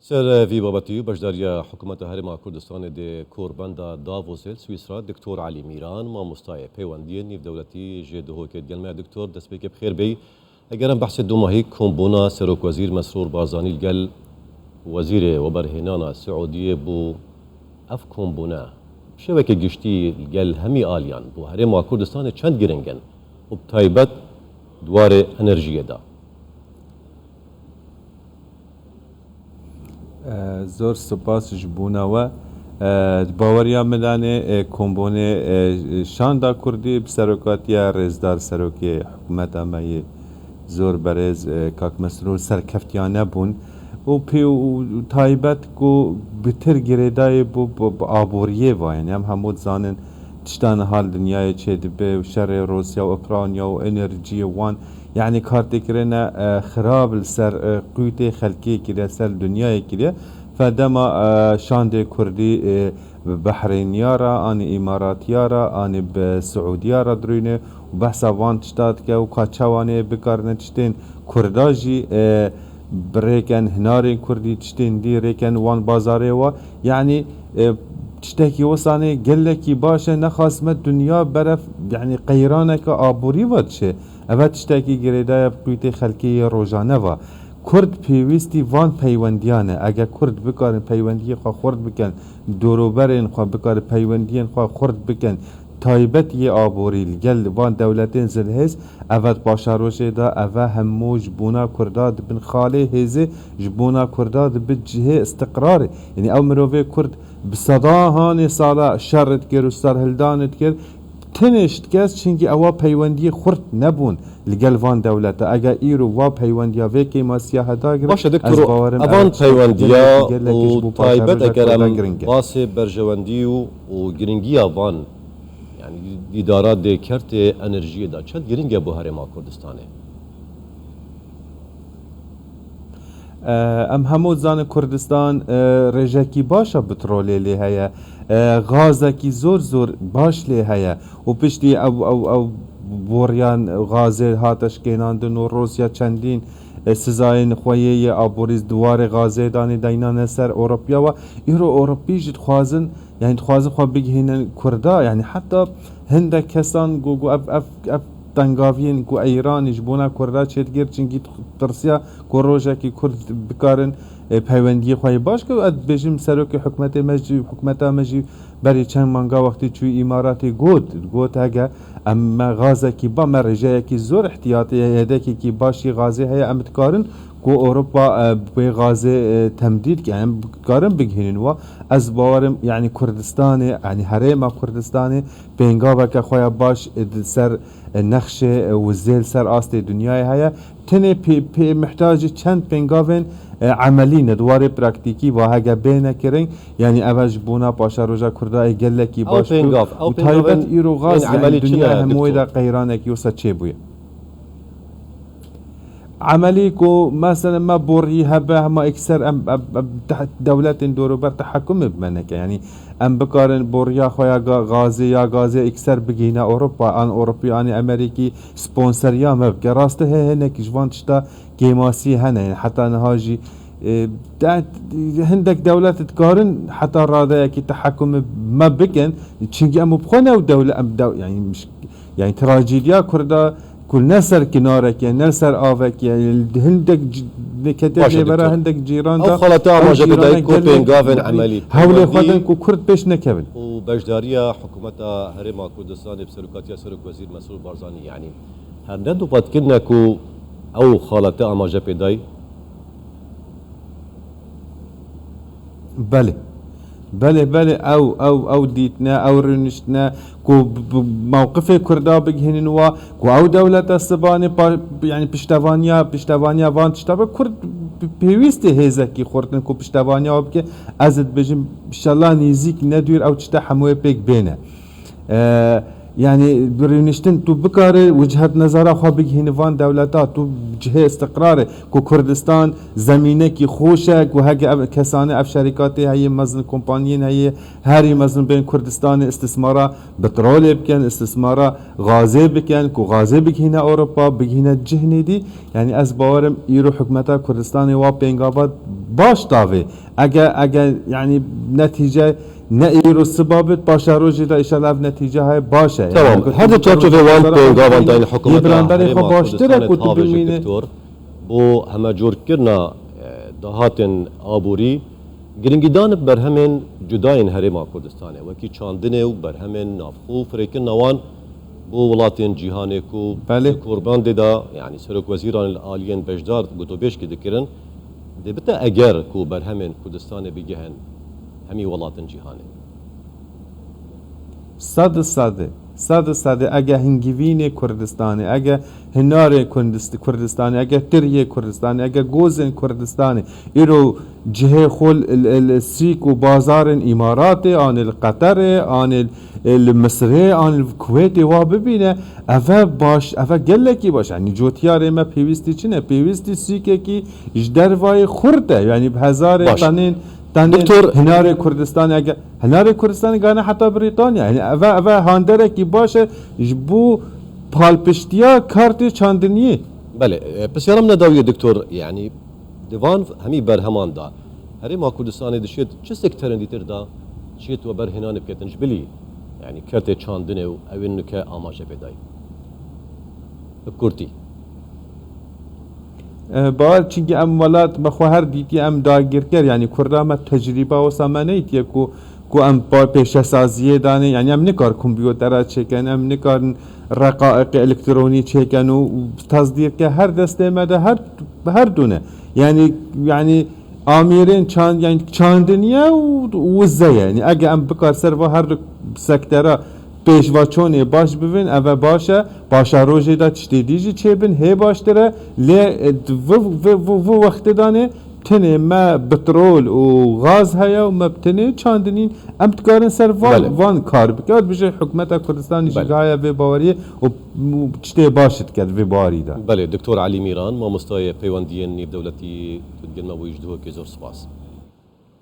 سر في بابتي بجداريا حكومة هرم كردستان دي كورباندا دافوسيل سويسرا دكتور علي ميران ما مستاي بيواندين نيف دولتي جيدو هو كيد جلما دكتور دسبيك بخير بي اگرم بحث دوما هيك كومبونا سروك وزير مسرور بارزاني الجل وزير وبرهنانا السعودية بو اف كومبونا شبكة جشتي الجل همي آليان بو هرم كردستان چند گرنگن وبتايبت دوار انرژیه دا زور سپاس جبونا و باوریا ملانه کمبونه شاندا کردی بسروکاتیا رزدار سروکی حکومت امایی زور برز کاک مسرور سرکفتیانه بون و پیو تایبت کو بتر گریدای بو آبوریه و یعنی همود زانن تشتان حال دنیای چه دبه و شر روسیا و اوکراینیا و انرژی وان يعني كارتكرنا خراب السر قوتي خلقي كده سر دنيا كده فدما شاندي كردي بحرين يارا اني امارات يارا اني بسعودي يارا درينه وبحثا وان تشتات كه وكاتشواني بكارن تشتين كرداجي بريكن هنارين كردي تشتين دي ريكن وان بازاري و يعني تشتكي وصاني قلكي باشا نخاسمت دنيا برف يعني قيرانك آبوري ودشه اوه تشتاکی گریدای بقویت خلکی روزانه و کرد پیوستی وان پیوندیانه اگه کرد بکارن پیوندی خواه خورد بکن دوروبرین خواه بکار پیوندین خواه خورد بکن تایبت یه آبوری لگل وان دولتین زلهز اوه باشاروشه دا اوه همو جبونا کرداد بن خاله هزه جبونا کرداد بجهه استقراره یعنی او مروفه کرد بصداهان سالا شرط گر و سرهلدانت گر تنشت کس چنگی اوا پیوندی خورد نبون لگل وان دولت اگه ایرو وا پیوندیا وکی ما سیاه داگر باشه دکتر اوان پیوندیا و تایبت اگرم باس برجواندی و گرنگی اوان يعني ادارات دي كرت انرژی دا چند گرنگه بو هرم کردستانه ام همو زان کردستان رجاکی باشا بترولی لی هیا غازکی زور باش لی هیا و پشتی او بوریان غازه هاتش کناندن و روسیا چندین سزاین خویه آبوریز دوار غازه دانی دینان سر اوروپیا و ایرو اوروپی جد خوازن يعني تخوازن خواه بگهینن کردا يعني حتى هنده کسان گو اف تنگاوین کو ایران جبونا کردا چتگر چنگی ترسیا کو روجا کی کرد بکارن پیوندی خوای باش که اد بجم سروک حکومت مجی بری چند مانگا وقتی چوی اماراتی گوت اگه اما غازه کی با مرجع کی زور احتیاطی هده کی باشی غازه هي امتکارن کو اوروبا به غازه تمدید که هم کارم بگهینن و از باورم یعنی کردستان یعنی هرم کردستان بنگا که خویا باش سر نقش و زیل سر آست دنیای هیا تنه پی محتاج چند بنگاون عملی ندوار پراکتیکی و هاگه بینه کرن یعنی اوج بونا پاشا روژا کردای گلکی باش و تایبت ایرو غاز یعنی دنیا هموی دا قیرانه که وسط چه بویه عملي كو مثلا ما بوري هبه ما اكثر ام تحت دولات دوروبر تحكم بمنك يعني ام بكارن بوريا خويا غازي يا غازي اكثر بقينا اوروبا ان اوروبي ان امريكي سبونسر يا ما راسته هناك جوان تشتا كيماسي هنا يعني حتى نهاجي هندك دولات تقارن حتى راضيه كي تحكم ما بكن تشنجي ام بخونه ودوله ام يعني مش يعني تراجيديا كردا كل نسر كنارك يعني نسر آفك يعني هندك كتير برا هندك جيران أو خلطة ما جاب داي كل بينقافن عملي هؤلاء خدن كرد بيش نكبل وبجدارية حكومتها هرم كردستان بسلوكاتيا سلوك وزير مسرور بارزاني يعني هندو باتكنا كو أو خلطة ما جاب داي بله او ديتنا او رنشتنا كو موقف كردا بجهنن و كو او دولة السباني يعني بشتوانيا وان تشتبه كرد بيويسته هزكي خورتن كو بشتوانيا وبك ازد بجم ان شاء الله نيزيك ندوير او تشتا حموه بيك بينه يعني برينشتن تو بكار وجهة نظر خو بجهنفان دولتات تو جهة استقرار كو كردستان زمينه كي خوشك وهاجي كسانه اف شركاتي هي مزن كومبانيين هي هاري مزن بين كردستان استثمارا بترول بكن استثمارا غازي بكن كو غازي بجهنا اوروبا بجهنا جهني دي يعني از باورم ايرو حكومتا كردستان و بينغابات باش داوي اگه يعني نتيجه نه ایرو سبابت باشه روزی دا ایشالا نتیجه های باشه تمام هذا تشارتو في وان بينغاوان داين حكومة يبرانداري خو باشتره كنت بمينه دكتور بو هما جور كرنا دهاتن آبوری گرنگیدان برهمن جداین هرما کردستانه وکی چاندنه و برهمن نافخو فریکن نوان بو ولاتین جیهانه کو بله قربان دا يعني سرک وزیران العالیین بجدار گوتو بیش که دکرن دبتا اگر کو برهمن کردستانه بگهن همی ولاتن جیهانه صد اگه هنگوین کردستانی اگه هنار کردستانی اگه تریه کردستانی اگه گوزن کردستانی ایرو جهه خل السیک و بازار امارات آن القطر آن المصر آن الكويت و ببینه افا باش افا گلکی باش یعنی جوتیار ما پیوستی چنه پیوستی سیکه کی جدر وای خورده یعنی بهزار تنین دكتور هناري كردستان اگه هناري كردستان گانه حتى بريطانيا يعني افا هاندره کی باشه جبو پالپشتیا کارت چاندنیه بله بس يرمنا داوية دكتور يعني ديفان همي برهمان دا هري ما كردستان دشيت چه سكترن ديتر دا شيت و برهنان بكتنج بلي يعني كارت چاندنه و اوين که آماجه بداي كورتي باور چونکه ام ولات بخو هر دیتی ام داگیر کر یعنی کردام تجربه و سامانیت یا کو ام با پیش سازیه دانه یعنی ام نکار کامپیوتر چکن ام نکار رقائق الکترونی چکن و تصدیق که هر دسته مده هر دونه یعنی آمیرین چاند یعنی چاندنیه و زه یعنی اگه ام بکار سر و هر سکتره پیشواچونی باش ببین اوه باشه روزی دا چتی دیجی چه بین هی باشتره لی و وقت دانه تنه ما بترول و غاز هیا و ما بتنه چاندنین ام تکارن سر وان کار بکرد بشه حکومت کردستان جگایا به باوریه و چتی باشد کرد به باری دا بله دكتور علي ميران ما مستوى بيوانديين دولتي تقدم ويجدوه كزور سباس